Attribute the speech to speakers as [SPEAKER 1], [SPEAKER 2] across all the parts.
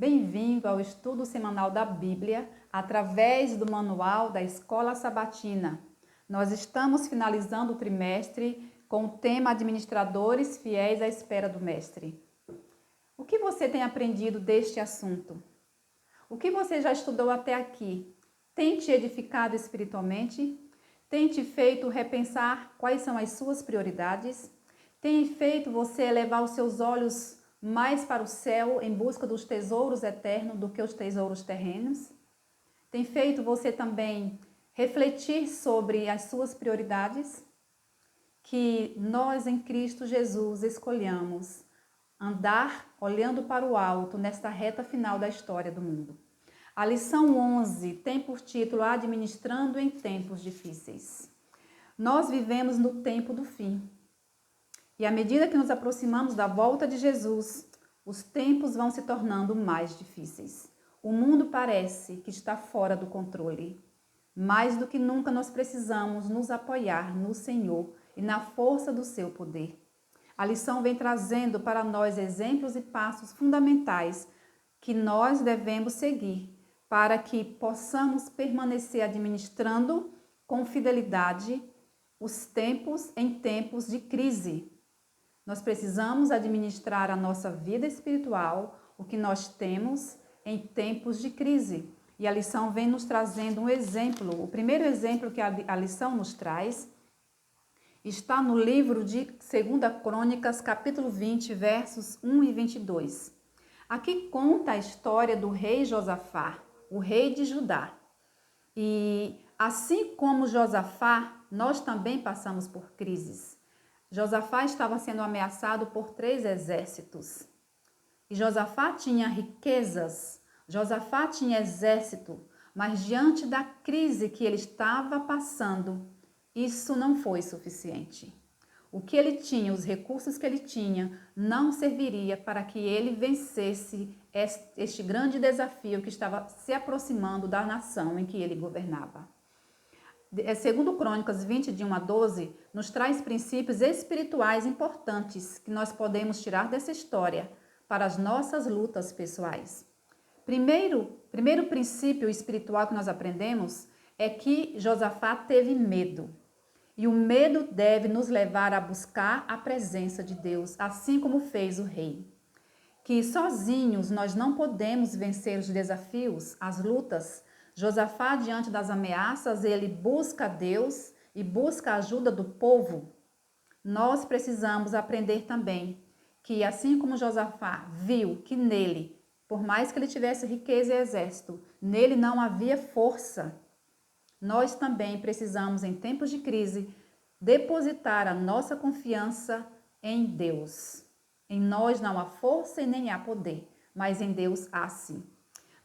[SPEAKER 1] Bem-vindo ao estudo semanal da Bíblia através do manual da Escola Sabatina. Nós estamos finalizando o trimestre com o tema Administradores Fiéis à Espera do Mestre. O que você tem aprendido deste assunto? O que você já estudou até aqui? Tem te edificado espiritualmente? Tem te feito repensar quais são as suas prioridades? Tem feito você elevar os seus olhos mais para o céu em busca dos tesouros eternos do que os tesouros terrenos? Tem feito você também refletir sobre as suas prioridades? Que nós em Cristo Jesus escolhamos andar olhando para o alto nesta reta final da história do mundo. A lição 11 tem por título Administrando em Tempos Difíceis. Nós vivemos no tempo do fim. E à medida que nos aproximamos da volta de Jesus, os tempos vão se tornando mais difíceis. O mundo parece que está fora do controle. Mais do que nunca nós precisamos nos apoiar no Senhor e na força do seu poder. A lição vem trazendo para nós exemplos e passos fundamentais que nós devemos seguir para que possamos permanecer administrando com fidelidade os tempos em tempos de crise. Nós precisamos administrar a nossa vida espiritual, o que nós temos em tempos de crise. E a lição vem nos trazendo um exemplo. O primeiro exemplo que a lição nos traz está no livro de 2 Crônicas, capítulo 20, versos 1 e 22. Aqui conta a história do rei Josafá, o rei de Judá. E assim como Josafá, nós também passamos por crises. Josafá estava sendo ameaçado por 3 exércitos. E Josafá tinha riquezas, Josafá tinha exército, mas diante da crise que ele estava passando, isso não foi suficiente. O que ele tinha, os recursos que ele tinha, não serviria para que ele vencesse este grande desafio que estava se aproximando da nação em que ele governava. Segundo Crônicas 20, de 1 a 12, nos traz princípios espirituais importantes que nós podemos tirar dessa história para as nossas lutas pessoais. Primeiro princípio espiritual que nós aprendemos é que Josafá teve medo. E o medo deve nos levar a buscar a presença de Deus, assim como fez o rei. Que sozinhos nós não podemos vencer os desafios, as lutas. Josafá, diante das ameaças, ele busca Deus e busca a ajuda do povo. Nós precisamos aprender também que, assim como Josafá viu que nele, por mais que ele tivesse riqueza e exército, nele não havia força, nós também precisamos, em tempos de crise, depositar a nossa confiança em Deus. Em nós não há força e nem há poder, mas em Deus há sim.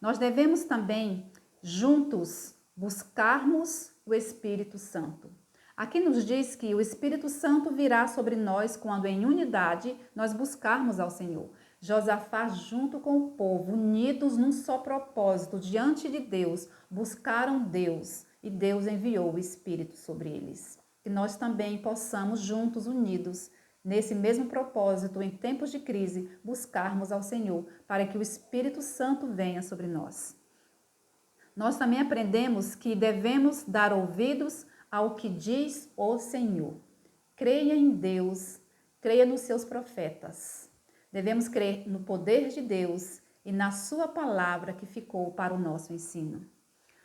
[SPEAKER 1] Nós devemos também, juntos, buscarmos o Espírito Santo. Aqui nos diz que o Espírito Santo virá sobre nós quando em unidade nós buscarmos ao Senhor. Josafá, junto com o povo, unidos num só propósito, diante de Deus, buscaram Deus e Deus enviou o Espírito sobre eles. Que nós também possamos, juntos, unidos, nesse mesmo propósito, em tempos de crise, buscarmos ao Senhor, para que o Espírito Santo venha sobre nós. Nós também aprendemos que devemos dar ouvidos ao que diz o Senhor. Creia em Deus, creia nos seus profetas. Devemos crer no poder de Deus e na sua palavra que ficou para o nosso ensino.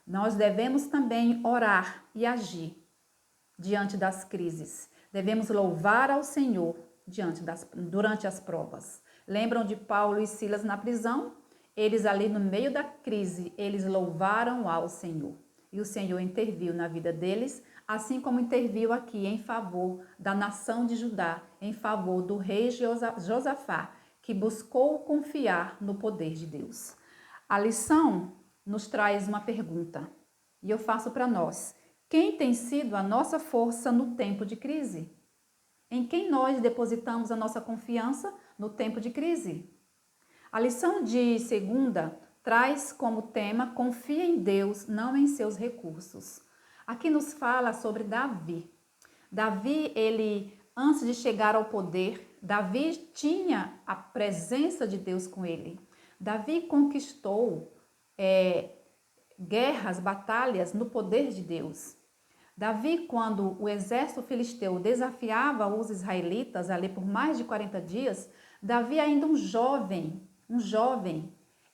[SPEAKER 1] Nós devemos também orar e agir diante das crises. Devemos louvar ao Senhor durante as provas. Lembram de Paulo e Silas na prisão? Eles ali no meio da crise, eles louvaram ao Senhor. E o Senhor interviu na vida deles, assim como interviu aqui em favor da nação de Judá, em favor do rei Josafá, que buscou confiar no poder de Deus. A lição nos traz uma pergunta, e eu faço para nós. Quem tem sido a nossa força no tempo de crise? Em quem nós depositamos a nossa confiança no tempo de crise? A lição de segunda traz como tema confia em Deus, não em seus recursos. Aqui nos fala sobre Davi. Davi, ele, antes de chegar ao poder, Davi tinha a presença de Deus com ele. Davi conquistou guerras, batalhas no poder de Deus. Davi, quando o exército filisteu desafiava os israelitas ali por mais de 40 dias, Davi ainda um jovem,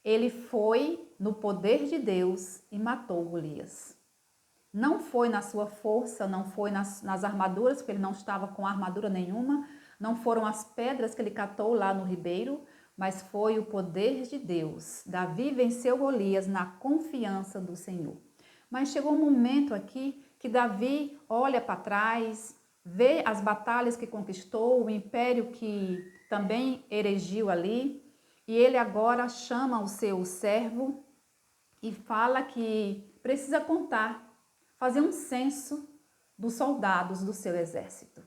[SPEAKER 1] ele foi no poder de Deus e matou Golias. Não foi na sua força, não foi nas armaduras, porque ele não estava com armadura nenhuma, não foram as pedras que ele catou lá no ribeiro, mas foi o poder de Deus. Davi venceu Golias na confiança do Senhor. Mas chegou um momento aqui que Davi olha para trás, vê as batalhas que conquistou, o império que também erigiu ali, e ele agora chama o seu servo e fala que precisa contar, fazer um censo dos soldados do seu exército.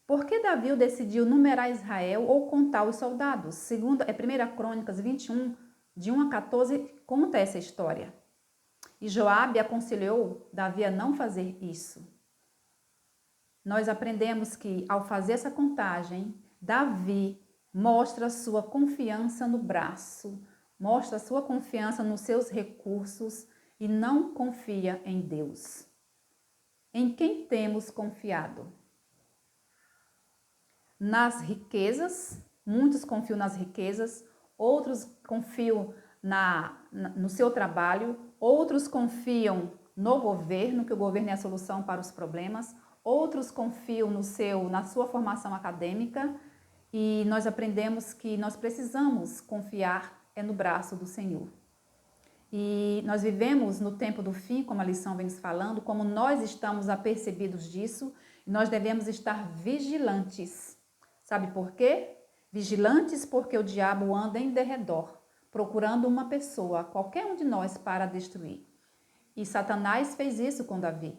[SPEAKER 1] Por que Davi decidiu numerar Israel ou contar os soldados? Segundo, 1 Crônicas 21, de 1 a 14, conta essa história. E Joabe aconselhou Davi a não fazer isso. Nós aprendemos que, ao fazer essa contagem, Davi mostra sua confiança no braço, mostra sua confiança nos seus recursos e não confia em Deus. Em quem temos confiado? Nas riquezas, muitos confiam nas riquezas, outros confiam no seu trabalho, outros confiam no governo, que o governo é a solução para os problemas, outros confiam na sua formação acadêmica, e nós aprendemos que nós precisamos confiar no braço do Senhor. E nós vivemos no tempo do fim, como a lição vem nos falando, como nós estamos apercebidos disso, nós devemos estar vigilantes. Sabe por quê? Vigilantes porque o diabo anda em derredor, procurando uma pessoa, qualquer um de nós, para destruir. E Satanás fez isso com Davi.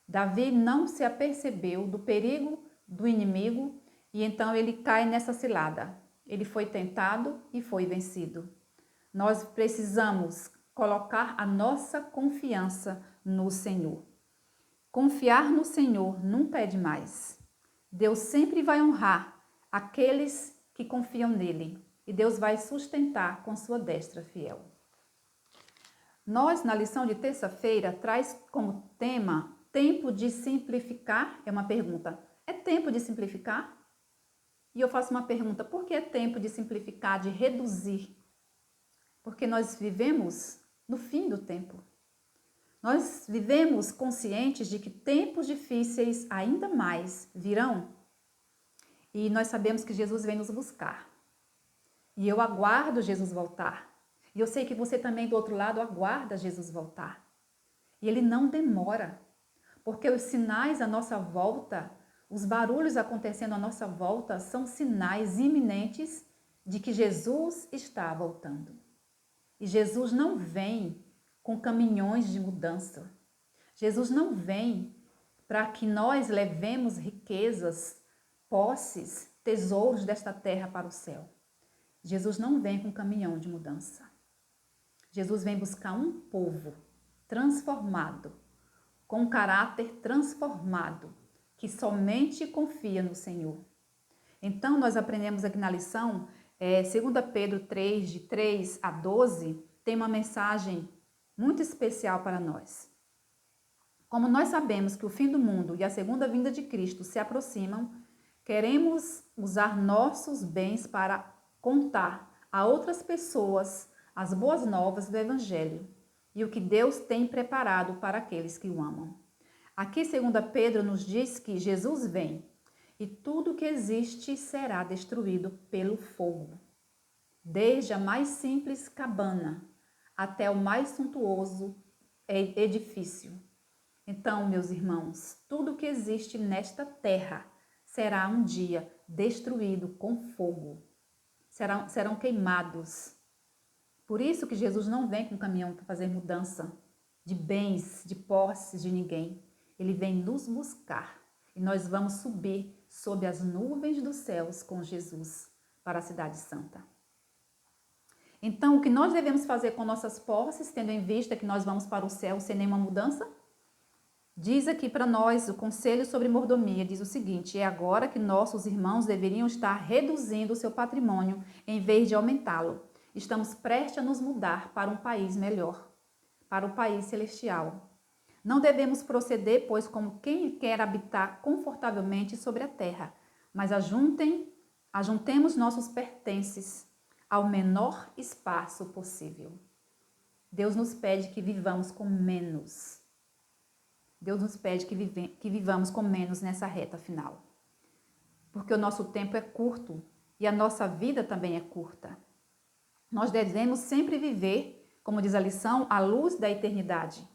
[SPEAKER 1] Davi não se apercebeu do perigo do inimigo e então ele cai nessa cilada. Ele foi tentado e foi vencido. Nós precisamos colocar a nossa confiança no Senhor. Confiar no Senhor nunca é demais. Deus sempre vai honrar aqueles que confiam nele, e Deus vai sustentar com sua destra fiel. Nós, na lição de terça-feira, traz como tema tempo de simplificar. É uma pergunta. É tempo de simplificar? E eu faço uma pergunta. Por que é tempo de simplificar, de reduzir? Porque nós vivemos no fim do tempo. Nós vivemos conscientes de que tempos difíceis ainda mais virão. E nós sabemos que Jesus vem nos buscar. E eu aguardo Jesus voltar. E eu sei que você também do outro lado aguarda Jesus voltar. E ele não demora. Porque os sinais à nossa volta, os barulhos acontecendo à nossa volta, são sinais iminentes de que Jesus está voltando. E Jesus não vem com caminhões de mudança. Jesus não vem para que nós levemos riquezas, posses, tesouros desta terra para o céu. Jesus não vem com caminhão de mudança. Jesus vem buscar um povo transformado, com caráter transformado, que somente confia no Senhor. Então, nós aprendemos aqui na lição, 2 Pedro 3, de 3 a 12, tem uma mensagem muito especial para nós. Como nós sabemos que o fim do mundo e a segunda vinda de Cristo se aproximam, queremos usar nossos bens para contar a outras pessoas as boas novas do Evangelho e o que Deus tem preparado para aqueles que o amam. Aqui, 2 Pedro nos diz que Jesus vem e tudo que existe será destruído pelo fogo, desde a mais simples cabana até o mais suntuoso edifício. Então, meus irmãos, tudo que existe nesta terra será um dia destruído com fogo. Serão queimados. Por isso que Jesus não vem com caminhão para fazer mudança de bens, de posses de ninguém. Ele vem nos buscar e nós vamos subir sob as nuvens dos céus com Jesus para a cidade santa. Então, o que nós devemos fazer com nossas posses, tendo em vista que nós vamos para o céu sem nenhuma mudança? Diz aqui para nós, o Conselho sobre Mordomia diz o seguinte: é agora que nossos irmãos deveriam estar reduzindo o seu patrimônio em vez de aumentá-lo. estamos prestes a nos mudar para um país melhor, para o país celestial. Não devemos proceder, pois, como quem quer habitar confortavelmente sobre a terra, mas ajuntemos nossos pertences ao menor espaço possível. Deus nos pede que vivamos com menos. Deus nos pede que vivamos com menos nessa reta final. Porque o nosso tempo é curto e a nossa vida também é curta. Nós devemos sempre viver, como diz a lição, à luz da eternidade.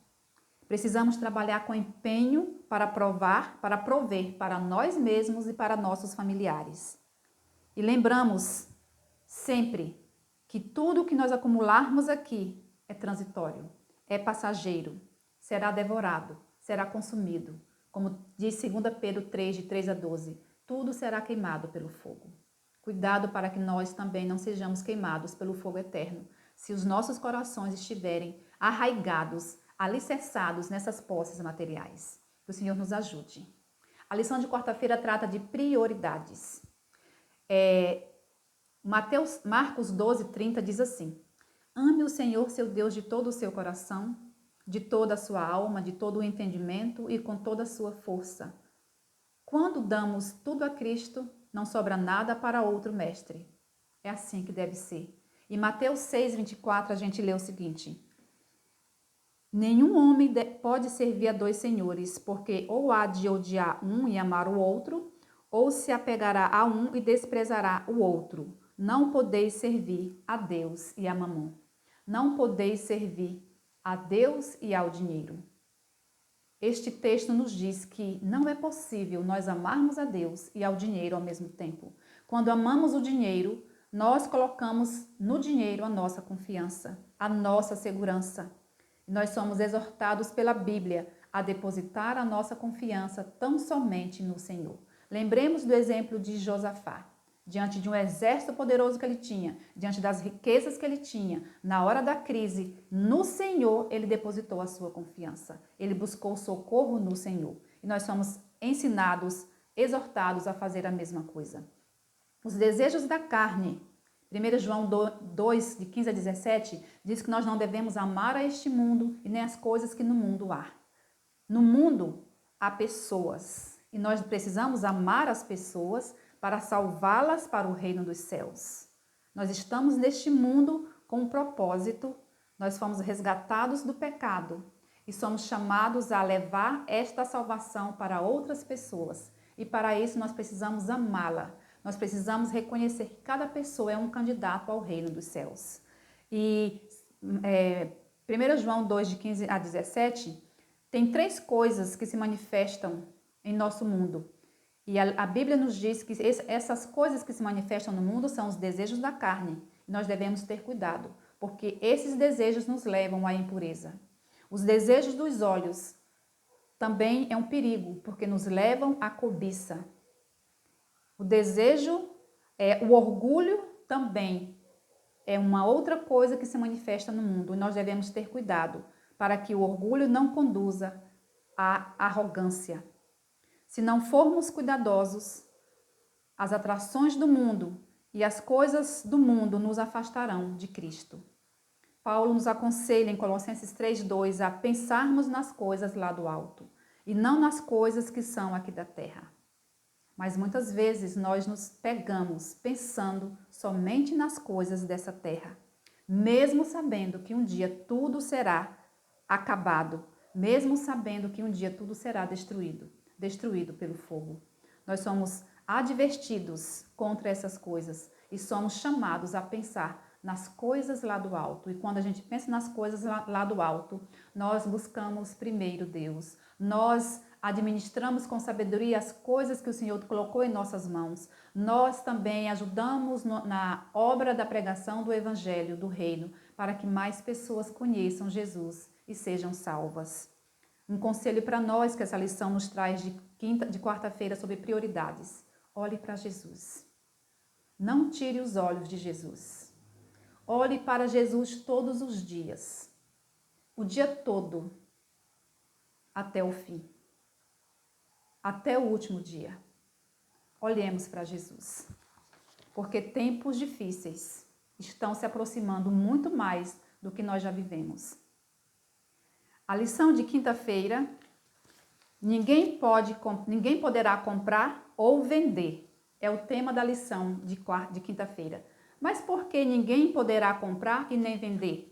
[SPEAKER 1] Precisamos trabalhar com empenho para prover para nós mesmos e para nossos familiares. E lembramos sempre que tudo que nós acumularmos aqui é transitório, é passageiro, será devorado, será consumido. Como diz 2 Pedro 3, de 3 a 12, tudo será queimado pelo fogo. Cuidado para que nós também não sejamos queimados pelo fogo eterno, se os nossos corações estiverem arraigados, alicerçados nessas posses materiais. Que o Senhor nos ajude. A lição de quarta-feira trata de prioridades. Marcos 12, 30 diz assim: ame o Senhor seu Deus de todo o seu coração, de toda a sua alma, de todo o entendimento e com toda a sua força. Quando damos tudo a Cristo, não sobra nada para outro mestre. É assim que deve ser. Em Mateus 6, 24, a gente lê o seguinte: nenhum homem pode servir a dois senhores, porque ou há de odiar um e amar o outro, ou se apegará a um e desprezará o outro. Não podeis servir a Deus e a Mamon. Não podeis servir a Deus e ao dinheiro. Este texto nos diz que não é possível nós amarmos a Deus e ao dinheiro ao mesmo tempo. Quando amamos o dinheiro, nós colocamos no dinheiro a nossa confiança, a nossa segurança. Nós somos exortados pela Bíblia a depositar a nossa confiança tão somente no Senhor. Lembremos do exemplo de Josafá. Diante de um exército poderoso que ele tinha, diante das riquezas que ele tinha, na hora da crise, no Senhor, ele depositou a sua confiança. Ele buscou socorro no Senhor. E nós somos ensinados, exortados a fazer a mesma coisa. Os desejos da carne. 1 João 2, de 15 a 17, diz que nós não devemos amar a este mundo e nem as coisas que no mundo há. No mundo há pessoas e nós precisamos amar as pessoas para salvá-las para o reino dos céus. Nós estamos neste mundo com um propósito, nós fomos resgatados do pecado e somos chamados a levar esta salvação para outras pessoas. E para isso nós precisamos amá-la, nós precisamos reconhecer que cada pessoa é um candidato ao reino dos céus. E 1 João 2, de 15 a 17, tem 3 coisas que se manifestam em nosso mundo. E a Bíblia nos diz que essas coisas que se manifestam no mundo são os desejos da carne. Nós devemos ter cuidado, porque esses desejos nos levam à impureza. Os desejos dos olhos também é um perigo, porque nos levam à cobiça. O desejo, o orgulho também é uma outra coisa que se manifesta no mundo. E nós devemos ter cuidado para que o orgulho não conduza à arrogância. Se não formos cuidadosos, as atrações do mundo e as coisas do mundo nos afastarão de Cristo. Paulo nos aconselha em Colossenses 3:2 a pensarmos nas coisas lá do alto e não nas coisas que são aqui da terra. Mas muitas vezes nós nos pegamos pensando somente nas coisas dessa terra, mesmo sabendo que um dia tudo será acabado, mesmo sabendo que um dia tudo será destruído pelo fogo. Nós somos advertidos contra essas coisas e somos chamados a pensar nas coisas lá do alto. E quando a gente pensa nas coisas lá do alto, nós buscamos primeiro Deus. Nós administramos com sabedoria as coisas que o Senhor colocou em nossas mãos. Nós também ajudamos na obra da pregação do Evangelho, do Reino, para que mais pessoas conheçam Jesus e sejam salvas. Um conselho para nós que essa lição nos traz de quarta-feira sobre prioridades. Olhe para Jesus. Não tire os olhos de Jesus. Olhe para Jesus todos os dias. O dia todo. Até o fim. Até o último dia. Olhemos para Jesus. Porque tempos difíceis estão se aproximando muito mais do que nós já vivemos. A lição de quinta-feira: ninguém poderá comprar ou vender. É o tema da lição de quinta-feira. Mas por que ninguém poderá comprar e nem vender?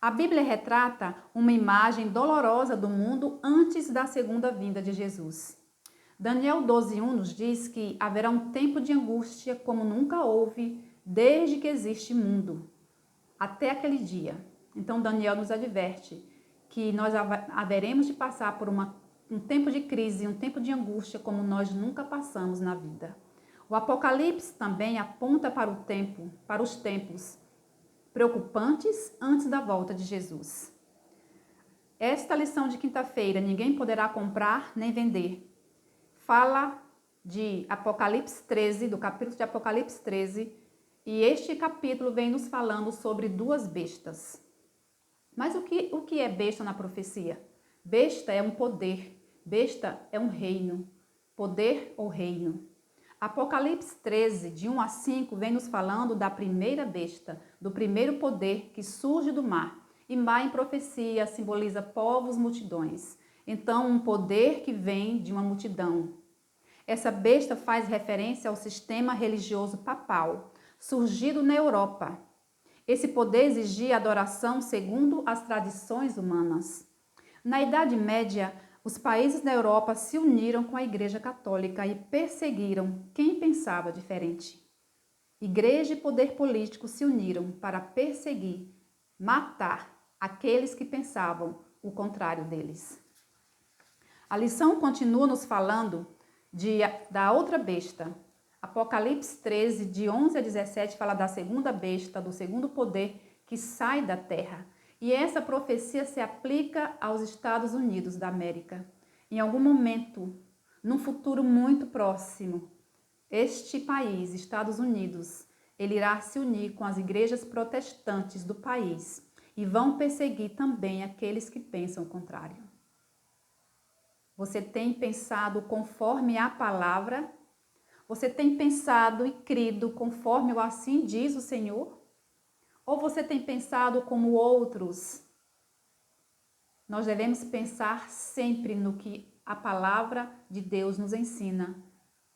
[SPEAKER 1] A Bíblia retrata uma imagem dolorosa do mundo antes da segunda vinda de Jesus. Daniel 12:1 nos diz que haverá um tempo de angústia como nunca houve desde que existe mundo, até aquele dia. Então Daniel nos adverte que nós haveremos de passar por um tempo de crise, um tempo de angústia como nós nunca passamos na vida. O Apocalipse também aponta para os tempos preocupantes antes da volta de Jesus. Esta lição de quinta-feira, ninguém poderá comprar nem vender, fala de Apocalipse 13, do capítulo de Apocalipse 13, e este capítulo vem nos falando sobre duas bestas. Mas o que é besta na profecia? Besta é um poder, besta é um reino, poder ou reino. Apocalipse 13, de 1 a 5, vem nos falando da primeira besta, do primeiro poder que surge do mar. E mar em profecia simboliza povos, multidões. Então, um poder que vem de uma multidão. Essa besta faz referência ao sistema religioso papal, surgido na Europa. Esse poder exigia adoração segundo as tradições humanas. Na Idade Média, os países da Europa se uniram com a Igreja Católica e perseguiram quem pensava diferente. Igreja e poder político se uniram para perseguir, matar aqueles que pensavam o contrário deles. A lição continua nos falando da outra besta. Apocalipse 13, de 11 a 17, fala da segunda besta, do segundo poder que sai da terra. E essa profecia se aplica aos Estados Unidos da América. Em algum momento, num futuro muito próximo, este país, Estados Unidos, ele irá se unir com as igrejas protestantes do país e vão perseguir também aqueles que pensam o contrário. Você tem pensado conforme a palavra? Você tem pensado e crido conforme o assim diz o Senhor? Ou você tem pensado como outros? Nós devemos pensar sempre no que a palavra de Deus nos ensina.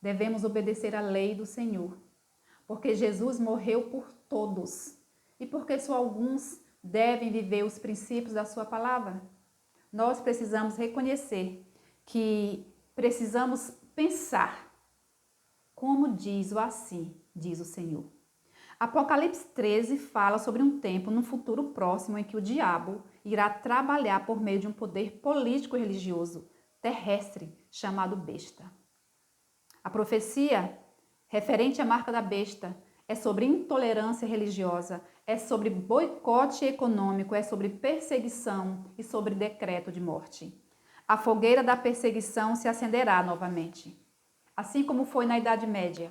[SPEAKER 1] Devemos obedecer à lei do Senhor, porque Jesus morreu por todos e porque só alguns devem viver os princípios da sua palavra. Nós precisamos reconhecer que precisamos pensar como diz o assim, diz o Senhor. Apocalipse 13 fala sobre um tempo no futuro próximo em que o diabo irá trabalhar por meio de um poder político e religioso terrestre chamado besta. A profecia referente à marca da besta é sobre intolerância religiosa, é sobre boicote econômico, é sobre perseguição e sobre decreto de morte. A fogueira da perseguição se acenderá novamente, assim como foi na Idade Média.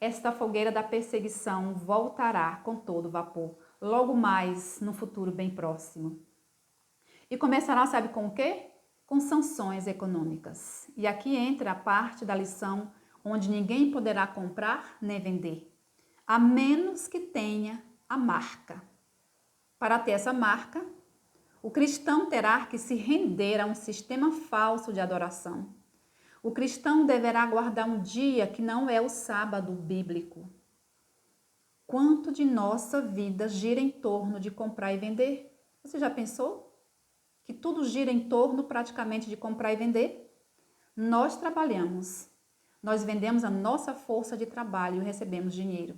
[SPEAKER 1] Esta fogueira da perseguição voltará com todo vapor, logo mais no futuro bem próximo. E começará, sabe com o quê? Com sanções econômicas. E aqui entra a parte da lição onde ninguém poderá comprar nem vender, a menos que tenha a marca. Para ter essa marca, o cristão terá que se render a um sistema falso de adoração. O cristão deverá guardar um dia que não é o sábado bíblico. Quanto de nossa vida gira em torno de comprar e vender? Você já pensou? Que tudo gira em torno praticamente de comprar e vender? Nós trabalhamos. Nós vendemos a nossa força de trabalho e recebemos dinheiro.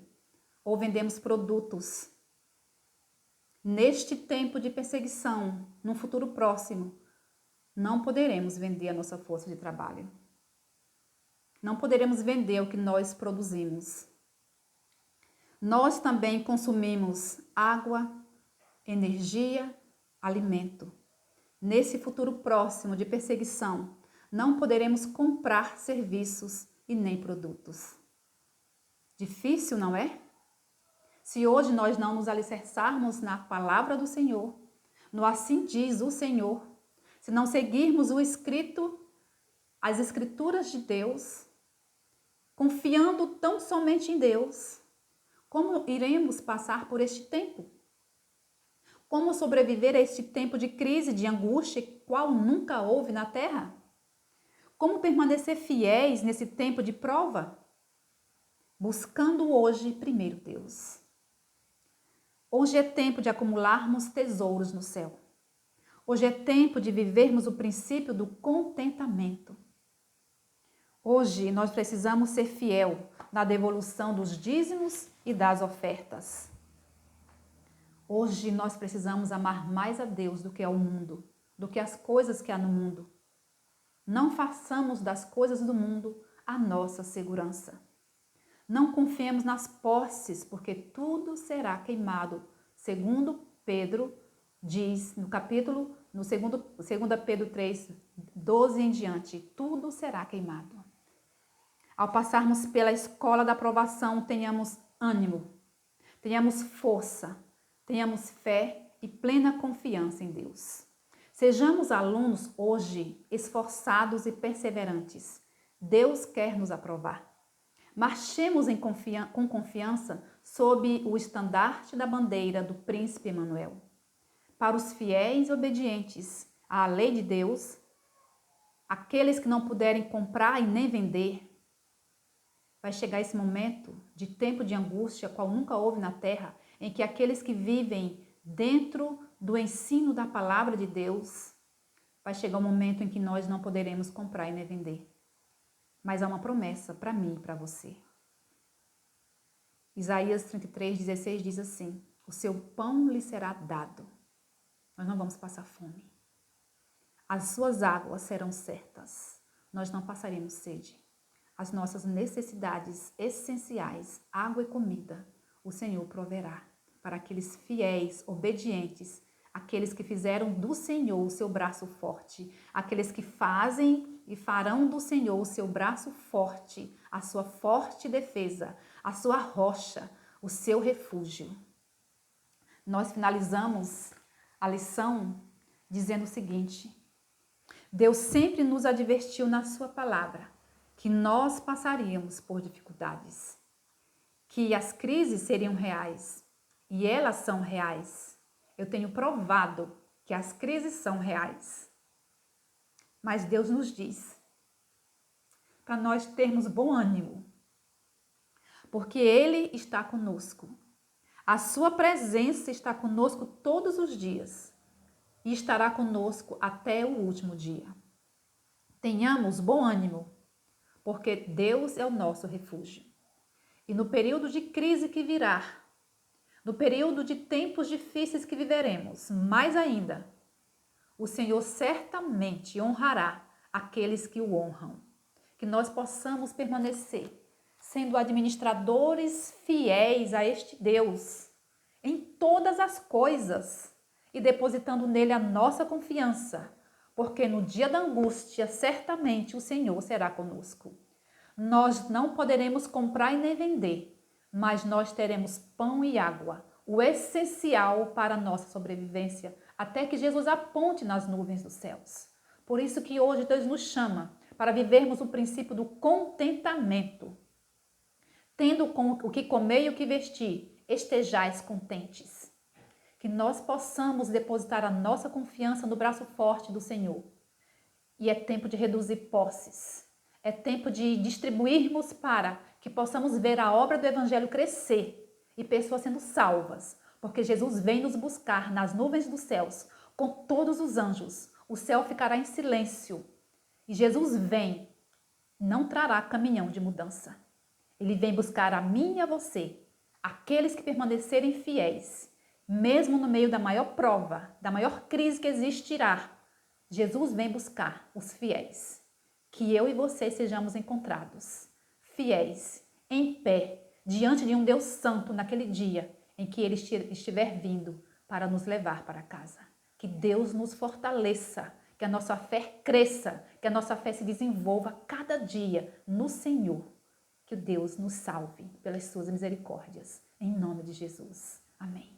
[SPEAKER 1] Ou vendemos produtos. Neste tempo de perseguição, no futuro próximo, não poderemos vender a nossa força de trabalho. Não poderemos vender o que nós produzimos. Nós também consumimos água, energia, alimento. Nesse futuro próximo de perseguição, não poderemos comprar serviços e nem produtos. Difícil, não é? Se hoje nós não nos alicerçarmos na palavra do Senhor, no assim diz o Senhor, se não seguirmos o escrito, as escrituras de Deus, confiando tão somente em Deus, Como iremos passar por este tempo? Como sobreviver a este tempo de crise, de angústia, qual nunca houve na terra? Como permanecer fiéis nesse tempo de prova? Buscando hoje primeiro Deus. Hoje é tempo de acumularmos tesouros no céu. Hoje é tempo de vivermos o princípio do contentamento. Hoje nós precisamos ser fiel na devolução dos dízimos e das ofertas. Hoje nós precisamos amar mais a Deus do que ao mundo, do que as coisas que há no mundo. Não façamos das coisas do mundo a nossa segurança. Não confiemos nas posses, porque tudo será queimado, segundo Pedro diz no capítulo, no 2 Pedro 3, 12 em diante, tudo será queimado. Ao passarmos pela escola da aprovação, tenhamos ânimo, tenhamos força, tenhamos fé e plena confiança em Deus. Sejamos alunos hoje esforçados e perseverantes. Deus quer nos aprovar. Marchemos com confiança sob o estandarte da bandeira do príncipe Emanuel. Para os fiéis e obedientes à lei de Deus, aqueles que não puderem comprar e nem vender, vai chegar esse momento de tempo de angústia, qual nunca houve na terra, em que aqueles que vivem dentro do ensino da palavra de Deus, vai chegar um momento em que nós não poderemos comprar e nem vender. Mas há uma promessa para mim e para você. Isaías 33, 16 diz assim: o seu pão lhe será dado. Nós não vamos passar fome. As suas águas serão certas. Nós não passaremos sede. As nossas necessidades essenciais, água e comida, o Senhor proverá para aqueles fiéis, obedientes, aqueles que fizeram do Senhor o seu braço forte, aqueles que fazem e farão do Senhor o seu braço forte, a sua forte defesa, a sua rocha, o seu refúgio. Nós finalizamos a lição dizendo o seguinte: Deus sempre nos advertiu na sua palavra que nós passaríamos por dificuldades, que as crises seriam reais, e elas são reais. Eu tenho provado que as crises são reais. Mas Deus nos diz para nós termos bom ânimo, porque Ele está conosco. A sua presença está conosco todos os dias e estará conosco até o último dia. Tenhamos bom ânimo, porque Deus é o nosso refúgio. E no período de crise que virá, no período de tempos difíceis que viveremos, mais ainda, o Senhor certamente honrará aqueles que o honram. Que nós possamos permanecer sendo administradores fiéis a este Deus em todas as coisas e depositando nele a nossa confiança, porque no dia da angústia certamente o Senhor será conosco. Nós não poderemos comprar e nem vender, mas nós teremos pão e água, o essencial para a nossa sobrevivência, até que Jesus aponte nas nuvens dos céus. Por isso que hoje Deus nos chama para vivermos o princípio do contentamento. Tendo o que comer e o que vestir, estejais contentes. Que nós possamos depositar a nossa confiança no braço forte do Senhor. E é tempo de reduzir posses. É tempo de distribuirmos para que possamos ver a obra do Evangelho crescer e pessoas sendo salvas. Porque Jesus vem nos buscar nas nuvens dos céus com todos os anjos. O céu ficará em silêncio. E Jesus vem, não trará caminhão de mudança. Ele vem buscar a mim e a você, aqueles que permanecerem fiéis, mesmo no meio da maior prova, da maior crise que existirá. Jesus vem buscar os fiéis. Que eu e você sejamos encontrados, fiéis, em pé, diante de um Deus santo naquele dia em que Ele estiver vindo para nos levar para casa. Que Deus nos fortaleça, que a nossa fé cresça, que a nossa fé se desenvolva cada dia no Senhor. Que Deus nos salve pelas suas misericórdias. Em nome de Jesus. Amém.